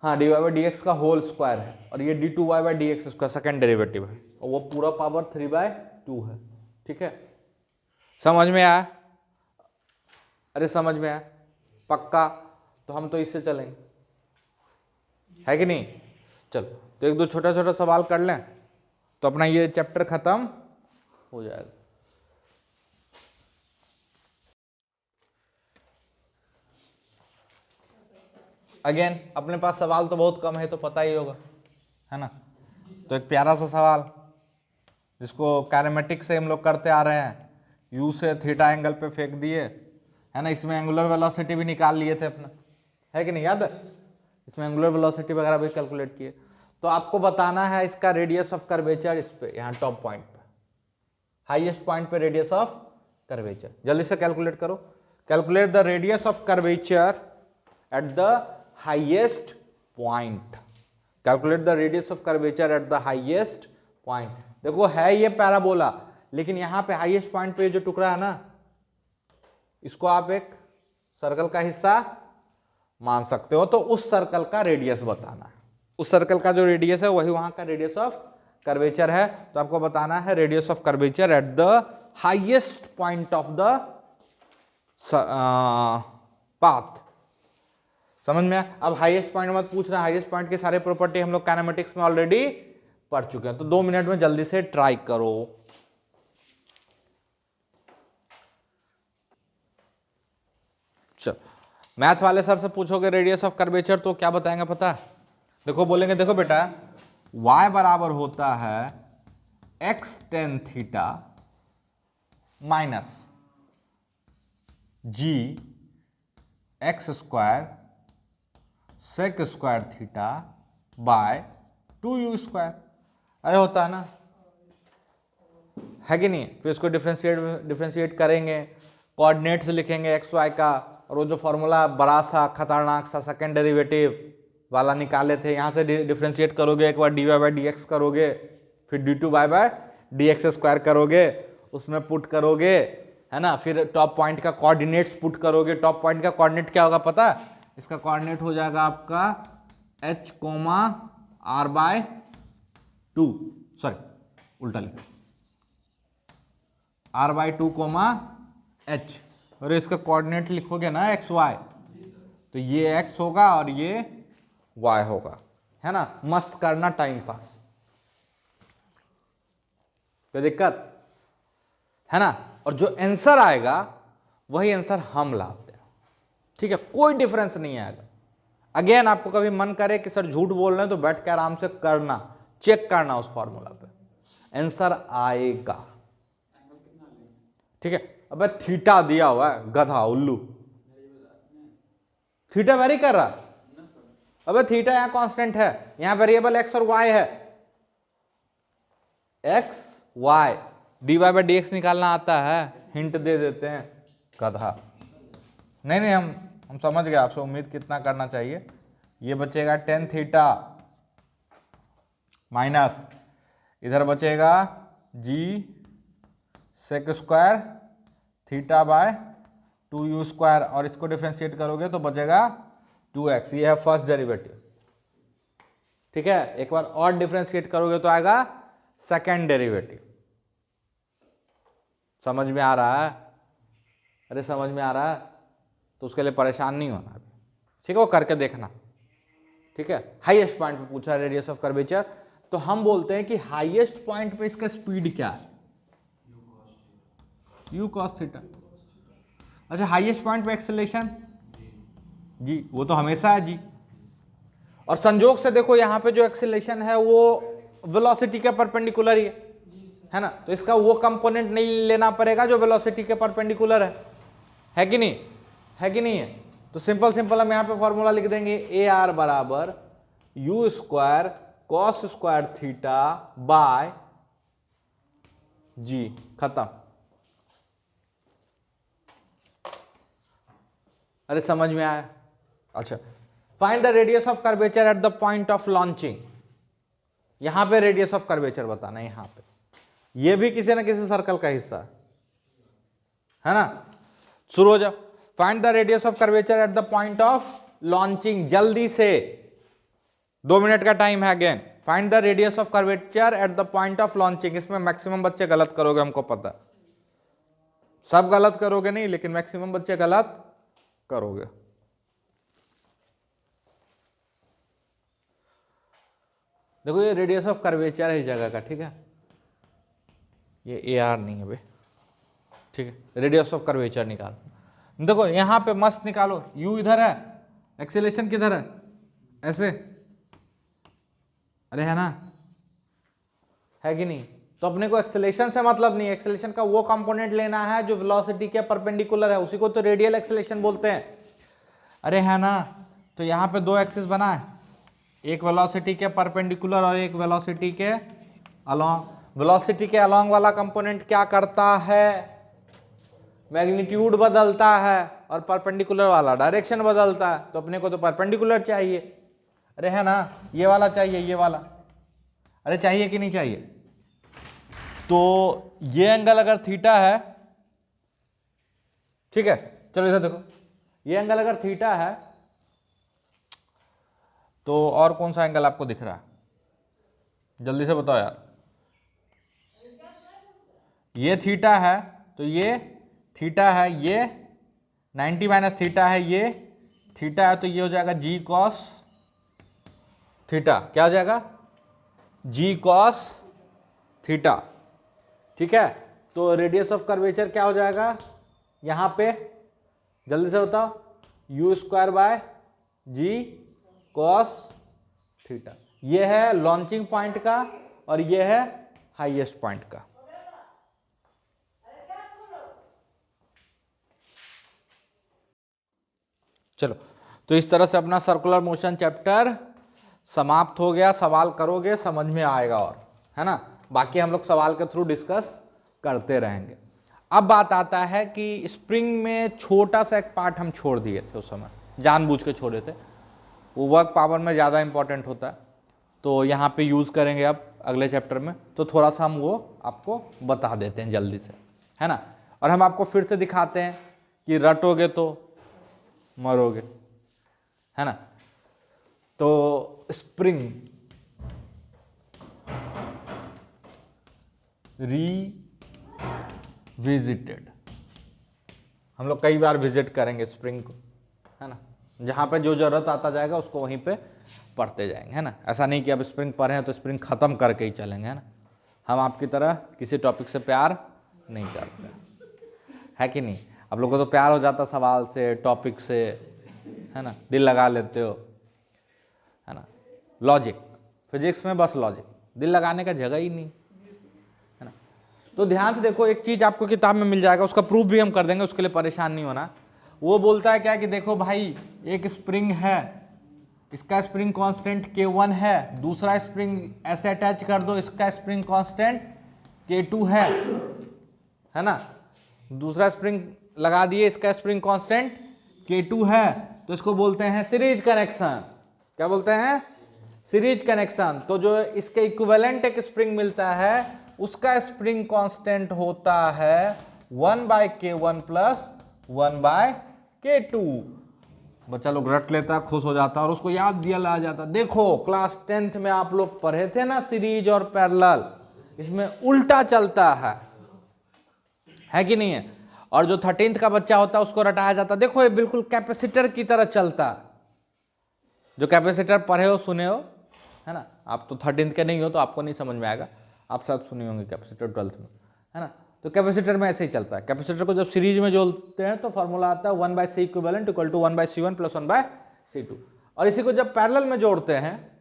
हाँ, dy बाई डी एक्स का होल स्क्वायर है और ये d2y by D X square second derivative है और वो पूरा पावर 3/2 है, ठीक है? समझ में आया? अरे समझ में आया पक्का? तो हम तो इससे चलेंगे, है कि नहीं? चलो तो एक दो छोटा छोटा सवाल कर लें तो अपना ये चैप्टर खत्म हो जाएगा। अगेन अपने पास सवाल तो बहुत कम है, तो पता ही होगा, है ना? तो एक प्यारा सा सवाल जिसको कैरेमेटिक से हम लोग करते आ रहे हैं, u से थीटा एंगल पे फेंक दिए, है ना? इसमें एंगुलर वेलोसिटी भी निकाल लिए थे अपना, है कि नहीं? याद है? इसमें एंगुलर वेलोसिटी वगैरह भी कैलकुलेट किए। तो आपको बताना है इसका रेडियस ऑफ कर्वेचर, इस पे यहाँ टॉप पॉइंट पे, हाईएस्ट पॉइंट पे रेडियस ऑफ कर्वेचर। जल्दी से कैलकुलेट करो। Calculate the radius of curvature at the highest point. Calculate the radius of curvature at the highest point. देखो है ये पैराबोला, लेकिन यहाँ पे हाईएस्ट पॉइंट पे जो टुकड़ा है ना, इसको आप एक सर्कल का हिस्सा मान सकते हो। तो उस सर्कल का रेडियस बताना है, उस सर्कल का जो रेडियस है वही वहां का रेडियस ऑफ कर्वेचर है। तो आपको बताना है radius of curvature at the highest point of the path. समझ में? अब हाईएस्ट पॉइंट मत पूछना, हाईएस्ट पॉइंट के सारे प्रॉपर्टी हम लोग काइनेमेटिक्स में ऑलरेडी पढ़ चुके हैं। तो 2 मिनट में जल्दी से ट्राई करो। चलो मैथ वाले सर से पूछोगे रेडियस ऑफ कर्वेचर तो क्या बताएंगे पता है? देखो बोलेंगे, देखो बेटा y बराबर होता है x tan theta minus g x square sec square theta by 2u square. अरे होता है ना, है कि नहीं? फिर इसको डिफ्रेंशिएट करेंगे, कोऑर्डिनेट्स लिखेंगे एक्स वाई का, और वो जो फॉर्मूला बड़ा सा खतरनाक सा सेकेंड डेरिवेटिव वाला निकाले थे, यहाँ से डिफ्रेंशिएट करोगे, एक बार D Y by D X करोगे, फिर D two Y by D X square करोगे, उसमें पुट करोगे, है ना? फिर टॉप पॉइंट का कोऑर्डिनेट्स पुट करोगे। टॉप पॉइंट का कोऑर्डिनेट क्या होगा पता है? इसका कोऑर्डिनेट हो जाएगा आपका h comma r by 2, sorry उल्टा लिखा, r बाय 2 कोमा h, और इसका कोऑर्डिनेट लिखोगे ना x y, तो ये x होगा और ये y होगा, है ना? मस्त करना टाइम पास, कोई दिक्कत है ना? और जो आंसर आएगा वही आंसर हम लाते हैं, ठीक है? कोई डिफरेंस नहीं आएगा। अगेन आपको कभी मन करे कि सर झूठ बोल रहे हैं तो बैठ के आराम से करना, चेक करना उस फॉर्मूला पे, आंसर आएगा, ठीक है? अबे थीटा दिया हुआ है गधा उल्लू, थीटा वेरी कर रहा। अबे थीटा यहां कांस्टेंट है, यहां वेरिएबल एक्स और वाई है, x y, d Y by D x निकालना आता है, हिंट दे देते हैं गधा। नहीं हम समझ गए, आपसे उम्मीद कितना करना चाहिए। ये बचेगा tan थीटा माइनस इधर बचेगा g sec square theta by 2u square, और इसको डिफरेंशिएट करोगे तो बचेगा 2x। ये है फर्स्ट डेरिवेटिव, ठीक है? एक बार और डिफरेंशिएट करोगे तो आएगा सेकेंड डेरिवेटिव। समझ में आ रहा है? अरे समझ में आ रहा है? तो उसके लिए परेशान नहीं होना, ठीक है? वो करके देखना, ठीक है? हाईएस्ट पॉइंट पे पूछा रेडियस ऑफ कर्वेचर, तो हम बोलते हैं कि हाईएस्ट पॉइंट पे इसका स्पीड क्या है? u cos theta. अच्छा, हाईएस्ट पॉइंट पे एक्सेलरेशन जी, वो तो हमेशा है जी। और संजोग से देखो यहाँ पे जो एक्सेलरेशन है वो वेलोसिटी के परपेंडिकुलर ही है ना? तो इसका वो कंपोनेंट नहीं लेना पड़ेगा जो वेलोसिटी के परपेंडिकुलर है कि नहीं? है कि नहीं है? तो सिंपल हम यहाँ पे फॉर्मूला लिख देंगे, ए आर बराबर U square cos square theta by G, खत्म। अरे समझ में आया? अच्छा, find the radius of curvature at the point of launching. यहां पे रेडियस ऑफ कर्वेचर बताना है, यहां पे ये भी किसी ना किसी सर्कल का हिस्सा है ना। शुरू हो जाओ। Find the radius of curvature at the point of launching, जल्दी से, 2 मिनट का टाइम है again. Find the radius of curvature at the point of launching. इसमें मैक्सिमम बच्चे गलत करोगे, हमको पता, सब गलत करोगे नहीं, लेकिन मैक्सिमम बच्चे गलत करोगे। देखो ये रेडियस ऑफ कर्वेचर है इस जगह का, ठीक है, ये ए आर नहीं है भाई, ठीक है। रेडियस ऑफ कर्वेचर निकालो। देखो यहां पे मस्त निकालो, यू इधर है, एक्सेलेरेशन किधर है, ऐसे, अरे है ना, है कि नहीं। तो अपने को एक्सेलेरेशन से मतलब नहीं, एक्सेलेरेशन का वो कंपोनेंट लेना है जो वेलोसिटी के परपेंडिकुलर है, उसी को तो रेडियल एक्सेलेरेशन बोलते हैं, अरे है ना। तो यहाँ पे 2 एक्सिस बना है, एक वेलोसिटी के परपेंडिकुलर और एक वेलोसिटी के अलोंग। वेलोसिटी के अलोंग वाला कंपोनेंट क्या करता है, मैग्नीट्यूड बदलता है, और परपेंडिकुलर वाला डायरेक्शन बदलता है। तो अपने को तो परपेंडिकुलर चाहिए, अरे है ना, ये वाला चाहिए, ये वाला, अरे चाहिए कि नहीं चाहिए। तो ये एंगल अगर थीटा है, ठीक है, चलो इधर देखो, ये एंगल अगर थीटा है तो और कौन सा एंगल आपको दिख रहा है, जल्दी से बताओ यार। ये थीटा है तो ये थीटा है, ये 90 माइनस थीटा है, ये थीटा है, तो ये हो जाएगा जी कॉस थीटा। क्या हो जाएगा, जी कॉस थीटा, ठीक है। तो रेडियस ऑफ कर्वेचर क्या हो जाएगा यहां पे, जल्दी से बताओ, u square by g cos theta. ये है लॉन्चिंग पॉइंट का और ये है हाईएस्ट पॉइंट का। चलो, तो इस तरह से अपना सर्कुलर मोशन चैप्टर समाप्त हो गया। सवाल करोगे समझ में आएगा, और है ना, बाकी हम लोग सवाल के थ्रू डिस्कस करते रहेंगे। अब बात आता है कि स्प्रिंग में छोटा सा एक पार्ट हम छोड़ दिए थे उस समय, जानबूझ के छोड़े थे, वो वर्क पावर में ज़्यादा इंपॉर्टेंट होता है, तो यहाँ पे यूज़ करेंगे अब अगले चैप्टर में। तो थोड़ा सा हम वो आपको बता देते हैं जल्दी से, है ना। और हम आपको फिर से दिखाते हैं कि रटोगे तो मरोगे, है ना। तो स्प्रिंग रीविजिटेड, हम लोग कई बार विजिट करेंगे स्प्रिंग को, है ना। जहाँ पे जो जरूरत आता जाएगा उसको वहीं पे पढ़ते जाएंगे, है ना। ऐसा नहीं कि अब स्प्रिंग पढ़े हैं तो स्प्रिंग खत्म करके ही चलेंगे, है ना। हम आपकी तरह किसी टॉपिक से प्यार नहीं करते, है कि नहीं। आप लोगों को तो प्यार हो जाता सवाल से, टॉपिक से, है ना, दिल लगा लेते हो, है ना। लॉजिक, फिजिक्स में बस लॉजिक, दिल लगाने का जगह ही नहीं, है ना। तो ध्यान से देखो, एक चीज आपको किताब में मिल जाएगा, उसका प्रूफ भी हम कर देंगे, उसके लिए परेशान नहीं होना। वो बोलता है क्या कि देखो भाई, एक स्प्रिंग है, इसका स्प्रिंग कांस्टेंट K1 है, दूसरा स्प्रिंग ऐसे अटैच कर दो, इसका स्प्रिंग कांस्टेंट K2 है ना। दूसरा स्प्रिंग लगा दिए, इसका स्प्रिंग कांस्टेंट K2 है, तो इसको बोलते हैं सीरीज कनेक्शन। क्या बोलते हैं, सीरीज कनेक्शन। तो जो इसके इक्विवेलेंट एक स्प्रिंग मिलता है, उसका स्प्रिंग कांस्टेंट होता है 1/K1 प्लस 1/K2। बच्चा लोग रट लेता, खुश हो जाता और उसको याद दिया ला जाता। देखो क्लास 10th में आप लोग पढ़े थे ना सीरीज और पैरेलल, इसमें उल्टा चलता है कि नहीं है। और जो 13th का बच्चा होता है उसको रटाया जाता, देखो ये बिल्कुल कैपेसिटर की तरह चलता। जो कैपेसिटर पढ़े हो सुने हो, है ना। आप तो 13th के नहीं हो तो आपको नहीं समझ में आएगा, आप शायद सुने होंगे कैपेसिटर 12th में, है ना। तो कैपेसिटर में ऐसे ही चलता है। कैपेसिटर को जब सीरीज में जोड़ते हैं तो फॉर्मूला आता है 1/C equivalent equal to 1/C1 plus 1/C2। और इसी को जब पैरेलल में जोड़ते हैं,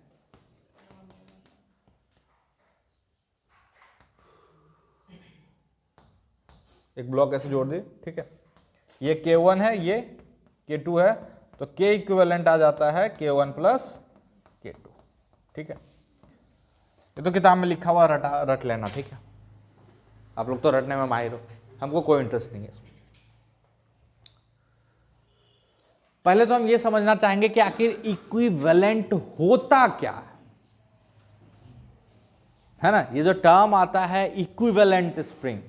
एक ब्लॉक ऐसे जोड़ दिए, ठीक है, ये K1 है, ये K2 है, तो K इक्विवेलेंट आ जाता है K1 प्लस K2, ठीक है। ये तो किताब में लिखा हुआ, रट लेना, ठीक है। आप लोग तो रटने में माहिर हो, हमको कोई इंटरेस्ट नहीं है इसमें। पहले तो हम ये समझना चाहेंगे कि आखिर इक्विवेलेंट होता क्या है। है ना। ये जो टर्म आता है इक्विवेलेंट स्प्रिंग,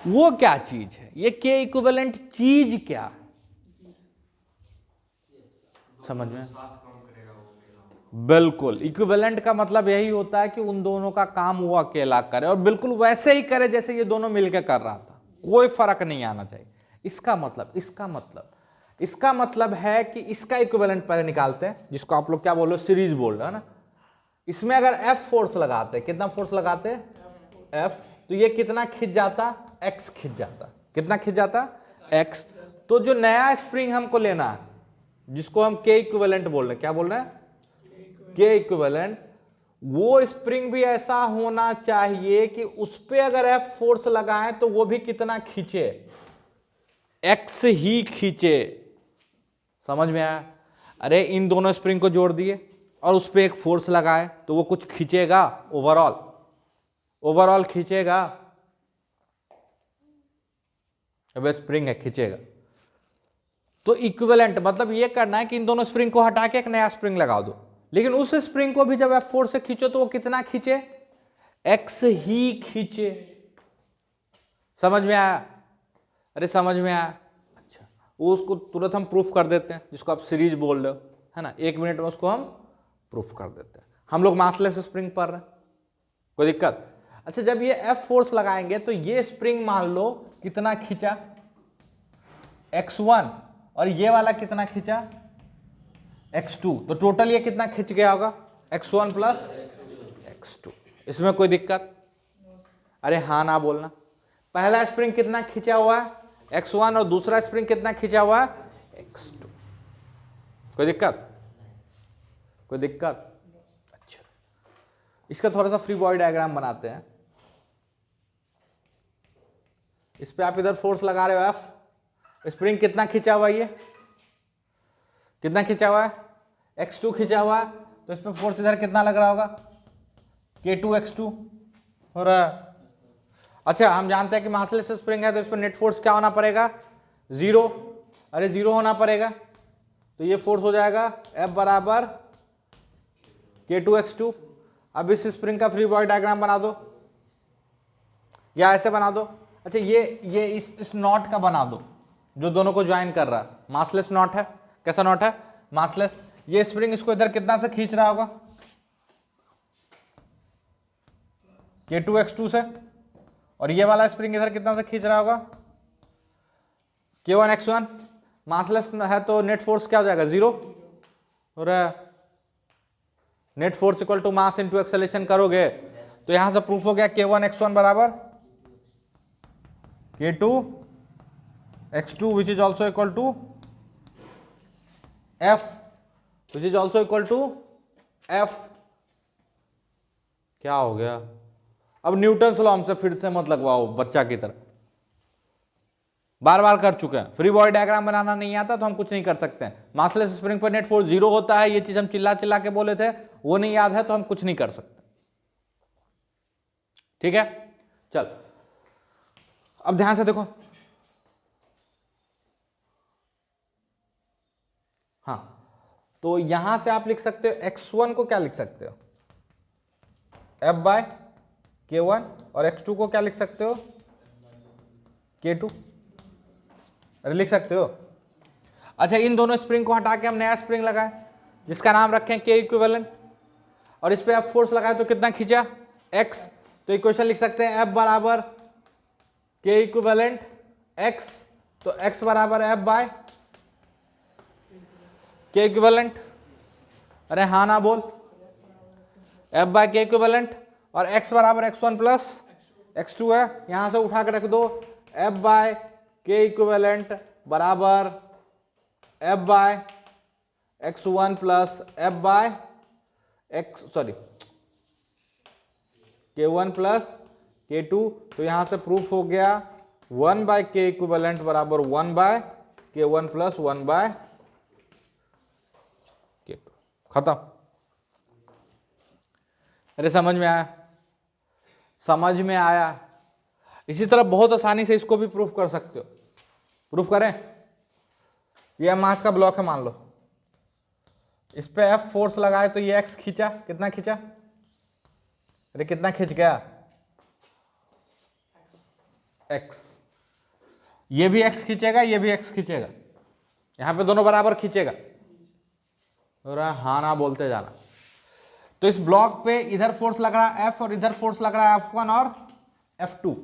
वो क्या चीज है, ये के इक्विवेलेंट चीज क्या है, समझ में? बिल्कुल, इक्विवेलेंट का मतलब यही होता है कि उन दोनों का काम वो अकेला करे और बिल्कुल वैसे ही करे जैसे ये दोनों मिलकर कर रहा था, कोई फर्क नहीं आना चाहिए। इसका मतलब है कि इसका इक्विवेलेंट पहले निकालते हैं, जिसको आप लोग क्या बोल रहे हो, सीरीज बोल रहे हो ना। इसमें अगर F फोर्स लगाते हैं, कितना फोर्स लगाते हैं, F, तो ये कितना खिंच जाता, X खिंच जाता। कितना खिंच जाता, X। तो जो नया स्प्रिंग हमको लेना है, जिसको हम के इक्विवेलेंट बोल रहे हैं, क्या बोल रहे हैं, के इक्विवेलेंट, वो स्प्रिंग भी ऐसा होना चाहिए कि उस पे अगर F फोर्स लगाएं तो वो भी कितना खींचे, X ही खींचे। समझ में आया? अरे इन दोनों स्प्रिंग को जोड़ दिए और उस पे एक फोर्स लगाए तो वो कुछ खींचेगा, ओवरऑल खींचेगा। अब स्प्रिंग है, खींचेगा। तो इक्विवेलेंट मतलब ये करना है कि इन दोनों स्प्रिंग को हटा के एक नया स्प्रिंग लगा दो, लेकिन उस स्प्रिंग को भी जब F फोर्स से खींचो तो वो कितना खींचे, X ही खींचे। समझ में आया? अरे समझ में आया? अच्छा, वो उसको तुरंत हम प्रूफ कर देते हैं, जिसको आप सीरीज बोल रहे हो, है ना। 1 मिनट में उसको हम प्रूफ कर देते हैं। हम लोग मासलेस स्प्रिंग पढ़ रहे हैं, कोई दिक्कत? अच्छा, जब ये F फोर्स लगाएंगे तो ये स्प्रिंग मान लो कितना खींचा, X1, और ये वाला कितना खींचा, X2। तो टोटल ये कितना खींच गया होगा, X1 प्लस X2। इसमें कोई दिक्कत? अरे हाँ ना बोलना। पहला स्प्रिंग कितना खींचा हुआ है, X1, और दूसरा स्प्रिंग कितना खींचा हुआ है, X2। कोई दिक्कत? कोई दिक्कत? अच्छा, इसका थोड़ा सा फ्री बॉडी डायग्राम बनाते हैं। इस पे आप इधर फोर्स लगा रहे हो F, स्प्रिंग कितना खींचा हुआ है, ये कितना खींचा हुआ है, X2 खींचा हुआ है। तो इस पे फोर्स इधर कितना लग रहा होगा, K2 X2 हो रहा है। अच्छा, हम जानते हैं कि मासलेस स्प्रिंग है तो इस पर नेट फोर्स क्या होना पड़ेगा, 0। अरे 0 होना पड़ेगा। तो ये फोर्स हो जाएगा F बराबर K2 X2। अब इस स्प्रिंग का फ्री बॉडी डायग्राम बना दो, या ऐसे बना दो। अच्छा, ये इस नॉट का बना दो जो दोनों को ज्वाइन कर रहा है, मासलेस नॉट है। कैसा नॉट है, मासलेस। ये स्प्रिंग इसको इधर कितना से खींच रहा होगा, K2 X2 से, और ये वाला स्प्रिंग इधर कितना से खींच रहा होगा, K1 X1। मासलेस है तो नेट फोर्स क्या हो जाएगा, 0 हो रहा है। Net force equal to mass into acceleration करोगे तो यहां से प्रूफ हो गया K1 X1 बराबर K2 X2 which is also equal to F which is also equal to F। क्या हो गया? अब न्यूटन लॉ हमसे फिर से मत लगवाओ बच्चा की तरह, बार बार कर चुके हैं। फ्री बॉडी डायग्राम बनाना नहीं आता तो हम कुछ नहीं कर सकते हैं। मासलेस स्प्रिंग पर नेट फोर्स 0 होता है, ये चीज हम चिल्ला चिल्ला के बोले थे, वो नहीं याद है तो हम कुछ नहीं कर सकते। ठीक है, चल अब ध्यान से देखो। हाँ, तो यहां से आप लिख सकते हो X1 को क्या लिख सकते हो, F बाय K1, और X2 को क्या लिख सकते हो, K2। अरे लिख सकते हो। अच्छा, इन दोनों स्प्रिंग को हटा के हम नया स्प्रिंग लगाए जिसका नाम रखें K इक्विवेलेंट, और इस पे F फोर्स लगाए तो कितना खींचा, X। तो इक्वेशन लिख सकते हैं F बराबर K इक्विवेलेंट X, तो X बराबर F बाय K इक्विवेलेंट। अरे हाँ ना बोल, F बाय K इक्विवेलेंट, और X बराबर X1 प्लस X2 है, यहां से उठा के रख दो F बाय K इक्विवेलेंट बराबर F by X1 plus F by K1 plus K2। तो यहां से प्रूफ हो गया 1 बाय K इक्विवेलेंट बराबर 1 bye K1 plus 1 bye K2। खत्म। अरे समझ में आया? समझ में आया? इसी तरह बहुत आसानी से इसको भी प्रूफ कर सकते हो। प्रूफ करें? ये मास का ब्लॉक है मान लो, इस पे F फोर्स लगाए तो ये X खींचा, कितना खींचा, अरे कितना खिंच गया, x, ये भी x खींचेगा, ये भी x खींचेगा, यहां पे दोनों बराबर खींचेगा, हाँ ना बोलते जाना। तो इस ब्लॉक पे इधर फोर्स लग रहा है F और इधर फोर्स लग रहा है F1 और F2,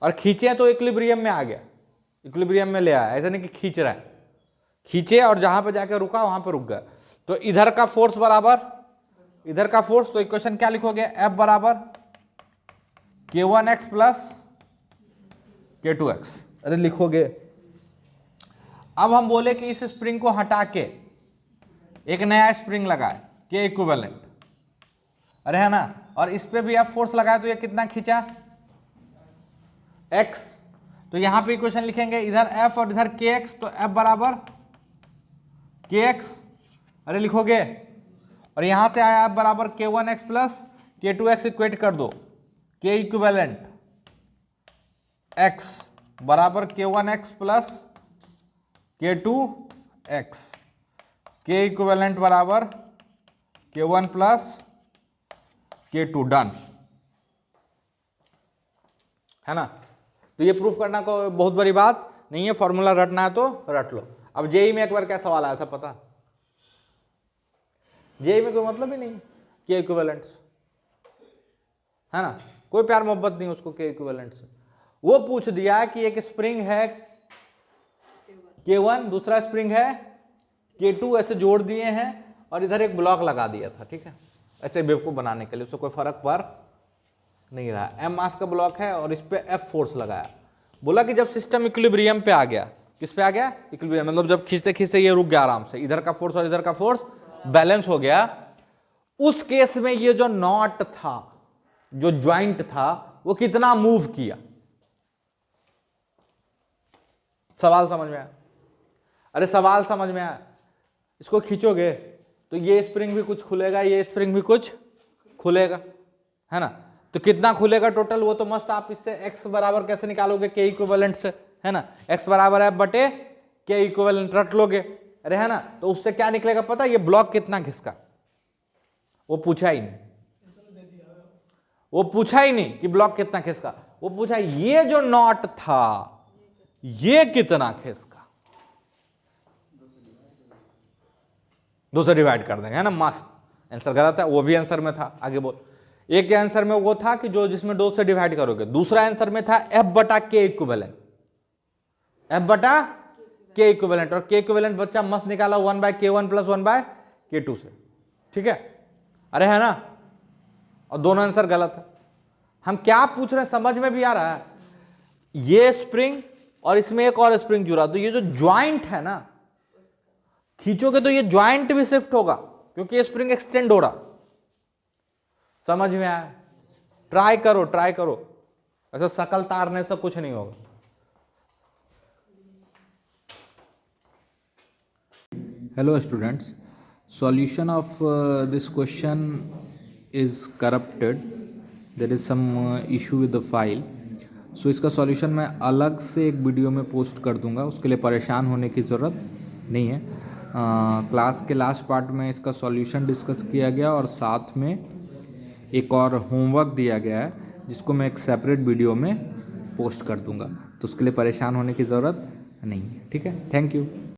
और खींचे तो इक्विलिब्रियम में आ गया, इक्विलिब्रियम में ले आया, ऐसा नहीं कि खींच रहा है, खींचे और जहां पे जाके रुका वहां पे रुक गया। तो इधर का फोर्स बराबर इधर का फोर्स, तो इक्वेशन क्या लिखोगे, F बराबर K1x प्लस K2x, अरे लिखोगे। अब हम बोले कि इस स्प्रिंग को हटा के एक नया स्प्रिंग लगाए K इक्विवेलेंट, अरे है ना, और इस पे भी F फोर्स लगाया तो ये कितना खींचा, x, तो यहां पे इक्वेशन लिखेंगे इधर F और इधर kx, तो F बराबर kx, अरे लिखोगे, और यहां से आया F बराबर K1x प्लस K2x, इक्वेट कर दो, K इक्विवेलेंट x बराबर K1x plus K2x, K equivalent बराबर K1 प्लस K2, डन, है ना। तो ये प्रूफ करना को बहुत बड़ी बात नहीं है, फॉर्मूला रटना है तो रट लो। अब जेई में एक बार क्या सवाल आया था पता, जेई में कोई मतलब ही नहीं के इक्विवेलेंट, है ना, कोई प्यार मोहब्बत नहीं उसको के इक्विवेलेंट से। वो पूछ दिया कि एक स्प्रिंग है K1, दूसरा स्प्रिंग है K2, ऐसे जोड़ दिए हैं और इधर एक ब्लॉक लगा दिया था, ठीक है, ऐसे बेवकूफ बनाने के लिए, उससे कोई फर्क पड़ नहीं रहा। M मास का ब्लॉक है और इस पे F फोर्स लगाया, बोला कि जब सिस्टम इक्विलिब्रियम पे आ गया, किस पे आ गया, इक्विलिब्रियम, मतलब जब खींचते खींचते ये रुक गया आराम से, इधर का फोर्स और इधर का फोर्स बैलेंस हो गया, उस केस में ये जो नॉट था, जो ज्वाइंट था, वो कितना मूव किया। सवाल समझ में आया, अरे सवाल समझ में आया। इसको खींचोगे तो ये स्प्रिंग भी कुछ खुलेगा, ये स्प्रिंग भी कुछ खुलेगा, है ना, तो कितना खुलेगा टोटल, वो तो मस्त आप इससे x बराबर कैसे निकालोगे, के इक्विवेलेंट से, है ना, x बराबर है बटे के इक्विवेलेंट रट लोगे, अरे है ना, तो उससे क्या निकलेगा पता, ये ब्लॉक कितना घिसका, वो पूछा ही नहीं, वो पूछा ही नहीं कि ब्लॉक कितना खिसका, वो पूछा ये जो नॉट था ये कितना खिसका, दो से डिवाइड कर देंगे, है ना, मस्त। आंसर गलत है, वो भी आंसर में था, आगे बोल। एक के आंसर में वो था कि जो जिसमें 2 से डिवाइड करोगे, दूसरा आंसर में था F बटा के इक्विवेलेंट, F बटा के इक्विवेलेंट, और के इक्विवेलेंट बच्चा मस्त निकाला 1/K1 प्लस 1/K2 से, ठीक है, अरे है ना, और दोनों आंसर गलत है। हम क्या पूछ रहे हैं समझ में भी आ रहा है, ये स्प्रिंग और इसमें एक और स्प्रिंग जुड़ा, तो ये जो ज्वाइंट है ना, खींचोगे तो ये ज्वाइंट भी शिफ्ट होगा क्योंकि ये स्प्रिंग एक्सटेंड हो रहा, समझ में आया, ट्राई करो ट्राई करो, ऐसा शकल तारने से कुछ नहीं होगा। Hello students, solution of this question is corrupted, there is some issue with the file, so इसका सॉल्यूशन मैं अलग से एक वीडियो में पोस्ट कर दूंगा, उसके लिए परेशान होने की ज़रूरत नहीं है। क्लास के लास्ट पार्ट में इसका सॉल्यूशन डिस्कस किया गया और साथ में एक और होमवर्क दिया गया है जिसको मैं एक सेपरेट वीडियो में पोस्ट कर दूंगा, तो उसके लिए परेशान होने की ज़रूरत नहीं है, ठीक है, थैंक यू।